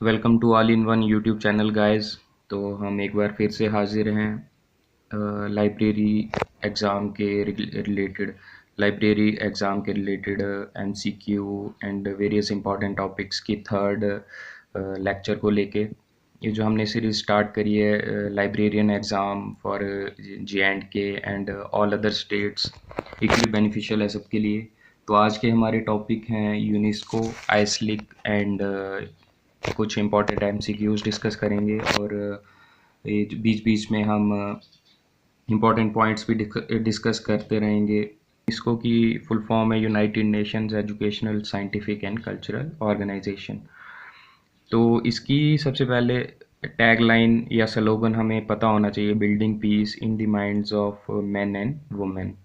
Welcome to all in one YouTube channel guys. तो हम एक बार फिर से हाजिर हैं लाइब्रेरी एग्ज़ाम के related MCQ and various important topics की थर्ड लेक्चर को लेके। ये जो हमने सीरीज स्टार्ट करी है librarian exam for J and all other states, equally beneficial है सबके लिए। तो आज के हमारे टॉपिक हैं यूनेस्को, आइसलिक एंड कुछ इम्पोर्टेंट एमसीक्यूज डिस्कस करेंगे और ये बीच बीच में हम इम्पोर्टेंट पॉइंट्स भी डिस्कस करते रहेंगे। इसको की फुल फॉर्म है United Nations Educational Scientific and Cultural Organization. तो इसकी सबसे पहले टैगलाइन या स्लोगन हमें पता होना चाहिए, building peace in the minds of men and women.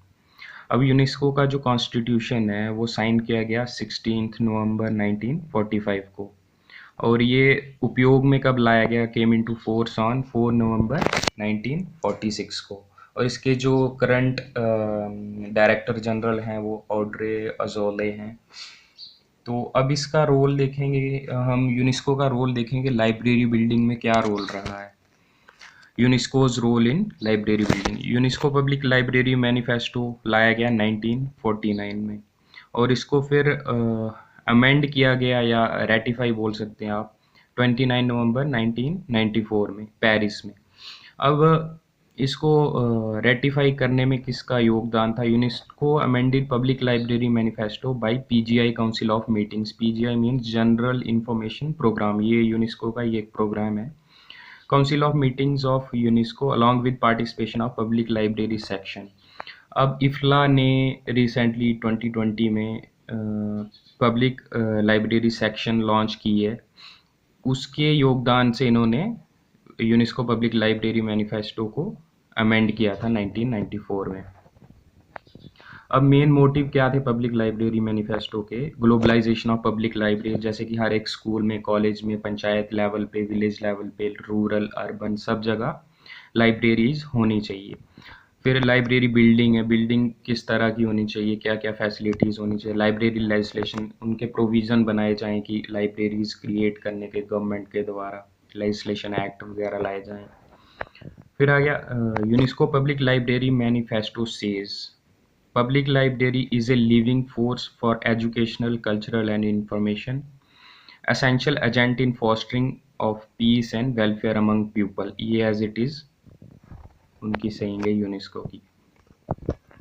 अब यूनेस्को का जो कॉन्स्टिट्यूशन है वो साइन किया गया 16 नवंबर 1945 को, और ये उपयोग में कब लाया गया, केम इनटू फोर्स ऑन 4 नवंबर 1946 को। और इसके जो करंट डायरेक्टर जनरल हैं वो ऑड्रे अजोले हैं। तो अब इसका रोल देखेंगे, हम यूनेस्को का रोल देखेंगे लाइब्रेरी बिल्डिंग में क्या रोल रहा है। UNESCO's role in library building. UNESCO public library manifesto लाया गया 1949 में, और इसको फिर अमेंड किया गया या रेटिफाई बोल सकते हैं आप 29 नवंबर 1994 में पेरिस में। अब इसको रेटिफाई करने में किसका योगदान था? UNESCO amended public library manifesto by PGI council of meetings. PGI means general information programme. ये यूनेस्को का ये एक प्रोग्राम है, council of meetings of UNESCO along with participation of public library section. अब इफ्ला ने रिसेंटली 2020 में public library section launch की है। उसके योगदान से इन्होंने यूनेस्को पब्लिक लाइब्रेरी मैनिफेस्टो को अमेंड किया था 1994 में। अब मेन मोटिव क्या थे पब्लिक लाइब्रेरी मैनिफेस्टो के? ग्लोबलाइजेशन ऑफ पब्लिक लाइब्रेरी, जैसे कि हर एक स्कूल में, कॉलेज में, पंचायत लेवल पे, विलेज लेवल पे, रूरल अर्बन सब जगह लाइब्रेरीज होनी चाहिए। फिर लाइब्रेरी बिल्डिंग है, बिल्डिंग किस तरह की होनी चाहिए, क्या क्या फैसिलिटीज़ होनी चाहिए। लाइब्रेरी लेजिस्लेशन, उनके प्रोविज़न बनाए जाएँ कि लाइब्रेरीज क्रिएट करने के गवर्नमेंट के द्वारा लेजिस्लेशन एक्ट वगैरह लाए जाएँ। फिर आ गया UNESCO public library manifesto says public library is a living force for educational, cultural and information, essential agent in fostering of peace and welfare among people। ये as it is उनकी saying है UNESCO की।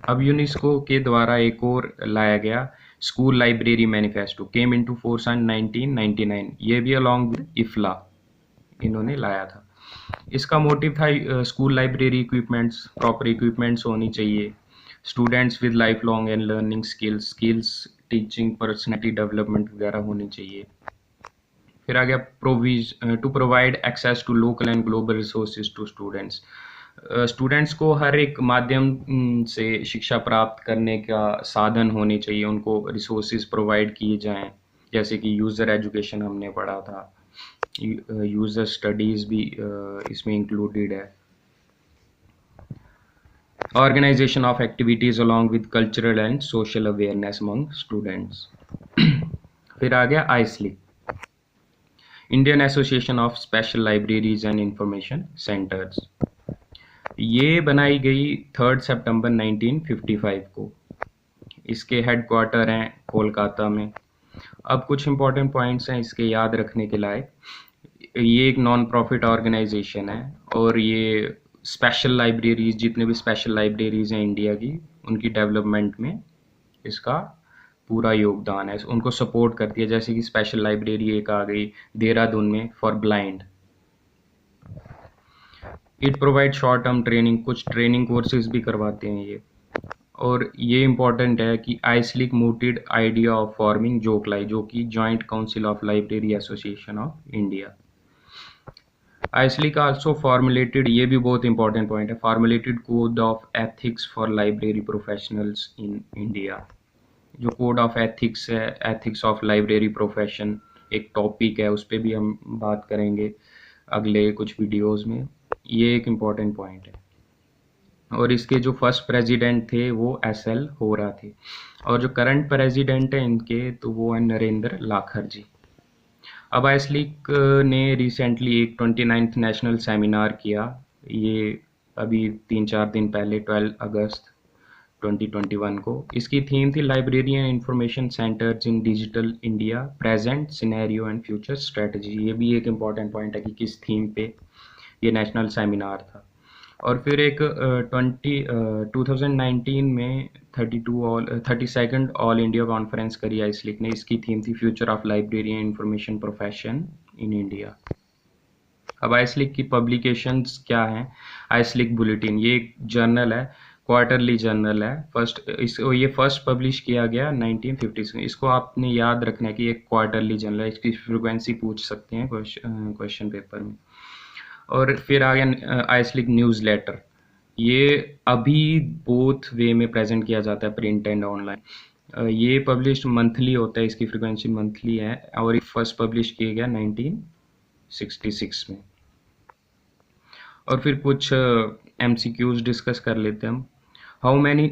अब UNESCO के द्वारा एक और लाया गया school library manifesto, came into force on 1999। ये भी अलॉन्ग विद इफ्ला इन्होंने लाया था। इसका मोटिव था school library equipments, proper equipments होनी चाहिए, students with life long and learning skills teaching personality development वगैरह होनी चाहिए। फिर आ गया to provide access to local and global resources to students. Students को हर एक माध्यम से शिक्षा प्राप्त करने का साधन होने चाहिए, उनको रिसोर्सेज प्रोवाइड किए जाएं, जैसे कि यूज़र एजुकेशन हमने पढ़ा था, यूज़र स्टडीज़ भी इसमें इंक्लूडेड है। Organization of activities along with cultural and social awareness among students। फिर आ गया IASLIC, Indian association of special libraries and information centres. ये बनाई गई 3 सितंबर 1955 को। इसके हेडक्वार्टर हैं कोलकाता में। अब कुछ इंपॉर्टेंट पॉइंट्स हैं इसके याद रखने के लायक। ये एक नॉन प्रॉफिट ऑर्गेनाइजेशन है, और ये स्पेशल लाइब्रेरीज, जितने भी स्पेशल लाइब्रेरीज हैं इंडिया की, उनकी डेवलपमेंट में इसका पूरा योगदान है, उनको सपोर्ट करती है। जैसे कि स्पेशल लाइब्रेरी एक आ गई देहरादून में for blind. It provide short term training, कुछ ट्रेनिंग कोर्सेज भी करवाते हैं ये। और ये इम्पॉर्टेंट है कि IASLIC moted idea of forming JOCLAI, जो कि joint council of library association of India. IASLIC also formulated, ये भी बहुत इंपॉर्टेंट पॉइंट है, formulated code of ethics for library professionals in India. जो कोड ऑफ एथिक्स है, एथिक्स ऑफ लाइब्रेरी प्रोफेशन एक topic है, उस पर भी हम बात करेंगे अगले कुछ वीडियोस में। ये एक इम्पॉर्टेंट पॉइंट है। और इसके जो फर्स्ट प्रेसिडेंट थे वो SL होरा थे, और जो करंट प्रेसिडेंट है इनके तो वो है नरेंद्र लाखर जी। अब आइसलीक ने रिसेंटली एक 29th नेशनल सेमिनार किया, ये अभी 3-4 दिन पहले 12 अगस्त 2021 को। इसकी थीम थी library and information centres in digital India, present scenario and future strategy. ये भी एक इम्पॉर्टेंट पॉइंट है कि किस थीम पे ये नेशनल सेमिनार था। और फिर एक 2019 में 32nd ऑल इंडिया कॉन्फ्रेंस करी आइसलीक ने। इसकी थीम थी future of library and information profession in India. अब आइसलीक की पब्लिकेशंस क्या हैं? आइसलीक बुलेटिन, ये एक जर्नल है, क्वार्टरली जर्नल है। ये फर्स्ट पब्लिश किया गया 1956। इसको आपने याद रखना है कि एक क्वार्टरली जर्नल है, इसकी फ्रिक्वेंसी पूछ सकते हैं क्वेश्चन पेपर में। और फिर आ गया आइसलीक न्यूज़ लेटर, ये अभी बोथ वे में प्रेजेंट किया जाता है, प्रिंट एंड ऑनलाइन। ये पब्लिश मंथली होता है, इसकी फ्रिक्वेंसी मंथली है, और ये फर्स्ट पब्लिश किया गया 1966 में। और फिर कुछ MCQs डिस्कस कर लेते हैं हम। How many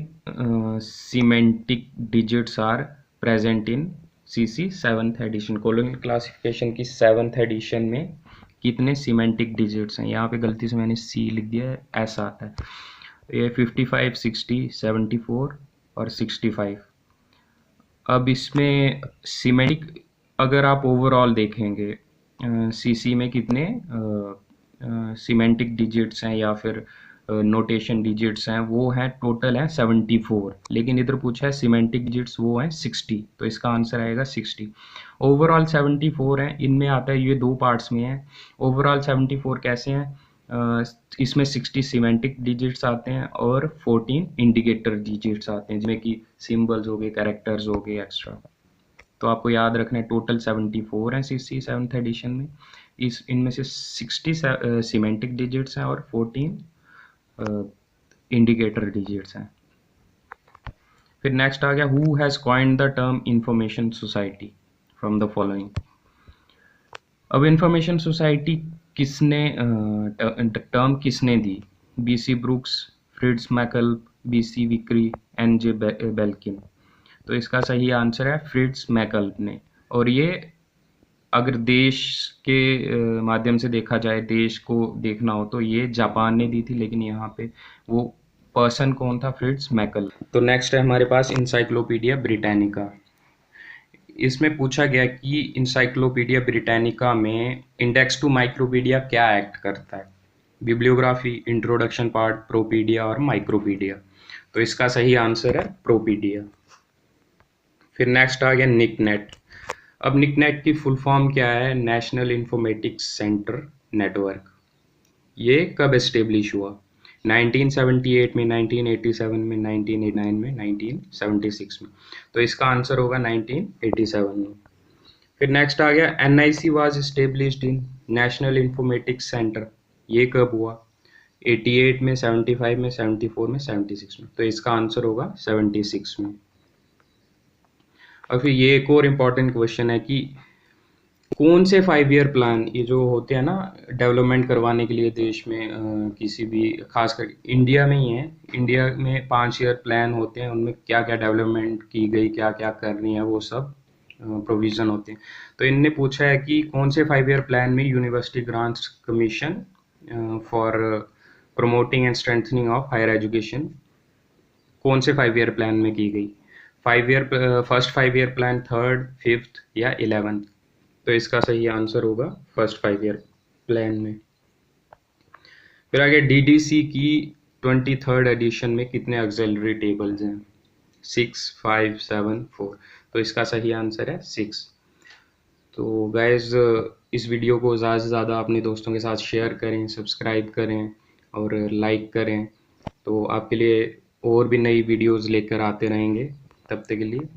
semantic digits are present in CC 7th edition? Colonial classification की 7th एडिशन में कितने सीमेंटिक डिजिट्स हैं? यहाँ पे गलती से मैंने C लिख दिया है, ऐसा आता है। ये 55, 60, 74 और 65। अब इसमें सीमेंटिक अगर आप ओवरऑल देखेंगे CC में कितने सीमेंटिक डिजिट्स हैं या फिर नोटेशन डिजिट्स हैं, वो हैं टोटल हैं 74। लेकिन इधर पूछा है सीमेंटिक डिजिट्स, वो हैं 60, तो इसका आंसर आएगा 60। ओवरऑल 74 हैं, इनमें आता है, ये दो पार्ट्स में है। ओवरऑल 74 कैसे हैं? इसमें 60 सीमेंटिक डिजिट्स आते हैं और 14 इंडिकेटर डिजिट्स आते हैं, जिसमें कि सिंबल्स हो गए, कैरेक्टर्स हो गए, एक्स्ट्रा। तो आपको याद रखना है टोटल 74 हैं CC 7th एडिशन में। इनमें से 60 सीमेंटिक डिजिट्स हैं और 14 इंडिकेटर डिजिट्स हैं। फिर नेक्स्ट आ गया, who has coined the term information society from the following? अब इंफॉर्मेशन सोसाइटी किसने टर्म किसने दी? BC ब्रुक्स, फ्रिट्ज मैकल्ब, BC विक्री, NJ बेल्किन। तो इसका सही आंसर है फ्रिट्ज मैकल्ब ने। और ये अगर देश के माध्यम से देखा जाए, देश को देखना हो, तो ये जापान ने दी थी, लेकिन यहाँ पे वो पर्सन कौन था? फ्रिट्ज मैकल्ब। तो नेक्स्ट है हमारे पास इंसाइक्लोपीडिया ब्रिटानिका। इसमें पूछा गया कि इंसाइक्लोपीडिया ब्रिटानिका में इंडेक्स टू माइक्रोपीडिया क्या एक्ट करता है? बिब्लियोग्राफी, इंट्रोडक्शन पार्ट, प्रोपीडिया और माइक्रोपीडिया। तो इसका सही आंसर है प्रोपीडिया। फिर नेक्स्ट आ गया निकनेट। अब निकनेट की फुल फॉर्म क्या है? National informatics centre network. ये कब एस्टेब्लिश हुआ? 1978 में, 1987 में, 1989 में, 1976 में। तो इसका आंसर होगा 1987 में। फिर नेक्स्ट आ गया NIC was established in, national informatics centre. ये कब हुआ? 88 में, 75 में, 74 में, 76 में। तो इसका आंसर होगा 76 में। और फिर ये एक और इम्पॉर्टेंट क्वेश्चन है कि कौन से 5 ईयर प्लान, ये जो होते हैं ना डेवलपमेंट करवाने के लिए देश में, किसी भी, खासकर इंडिया में ही है, इंडिया में 5 ईयर प्लान होते हैं, उनमें क्या क्या डेवलपमेंट की गई, क्या क्या करनी है, वो सब प्रोविज़न होते हैं। तो इनने पूछा है कि कौन से 5 ईयर प्लान में University Grants Commission for promoting and strengthening of higher education, कौन से 5 ईयर प्लान में की गई? First 5 year plan, third, 5th या 11th? तो इसका सही आंसर होगा फर्स्ट 5 ईयर प्लान में। फिर आगे DDC की 23rd एडिशन में कितने ऑक्सिलरी टेबल्स हैं? 6, 5, 7, 4। तो इसका सही आंसर है 6। तो गाइज, इस वीडियो को ज़्यादा से ज़्यादा अपने दोस्तों के साथ शेयर करें, सब्सक्राइब करें और लाइक करें। तो आपके लिए और भी नई वीडियोज़ लेकर आते रहेंगे। तब तक के लिए